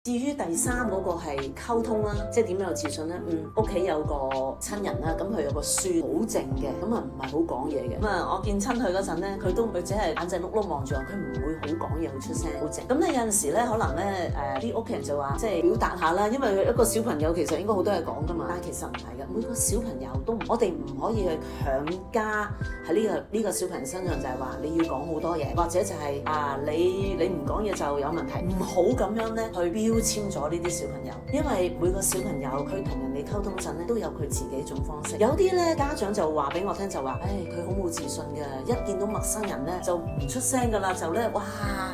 至於第三嗰個係溝通啦，即係點樣有自信咧？屋企有個親人啦，咁佢有個孫好靜嘅，咁啊唔係好講嘢嘅。咁啊，我見親佢嗰陣咧，佢只係眼仔碌碌望住我，佢唔會好講嘢，好出聲，好靜。咁咧有陣時咧，可能咧啲屋企人就話即係表達下啦，因為一個小朋友其實應該好多嘢講噶嘛，但係其實唔係嘅，每個小朋友都我哋唔可以去強加喺呢個小朋友身上，就係話你要講好多嘢，或者就係你唔講嘢就有問題，唔好咁樣咧去標籤咗呢啲小朋友，因為每個小朋友佢同人哋溝通陣咧都有佢自己一種方式。有啲咧家長就話俾我聽就話，佢好冇自信嘅，一見到陌生人咧就唔出聲噶啦，就咧哇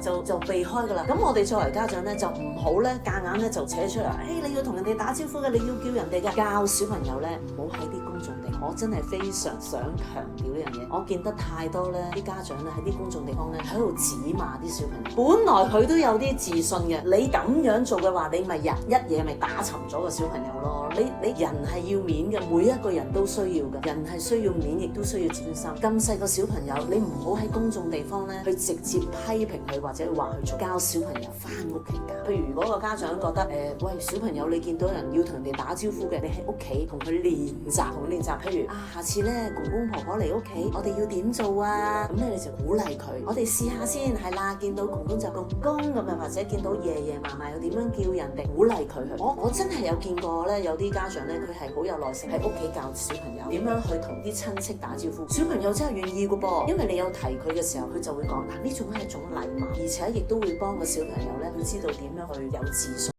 就避開噶啦。咁我哋作為家長咧就唔好咧夾硬咧就扯出嚟，你要同人哋打招呼嘅，你要叫人哋嘅，教小朋友咧唔好喺啲公眾地方。我真係非常想強調呢樣嘢，我見得太多咧啲家長咧喺啲公眾地方咧喺度指罵啲小朋友，本來佢都有啲自信嘅，你咁樣做嘅話，你咪一嘢咪打沉咗個小朋友咯。你人係要面嘅，每一個人都需要嘅，人係需要面，亦都需要尊心。咁細個小朋友，你唔好喺公眾地方咧去直接批評佢或者話佢做，教小朋友翻屋企教。譬如如果個家長覺得喂，小朋友你見到人要同人哋打招呼嘅，你喺屋企同佢練習，譬如下次咧公公婆婆嚟屋企，我哋要點做啊？咁你就鼓勵佢，我哋試下先，係啦，見到公公就公公咁樣，或者見到爺爺嫲嫲又點樣叫人哋，鼓勵佢去。我真係有見過咧，有啲家長咧，佢係好有耐性喺屋企教小朋友點樣去同啲親戚打招呼，小朋友真係願意噶噃，因為你有提佢嘅時候，佢就會講嗱，呢種係一種禮貌，而且亦都會幫個小朋友咧，佢知道點樣去有自信。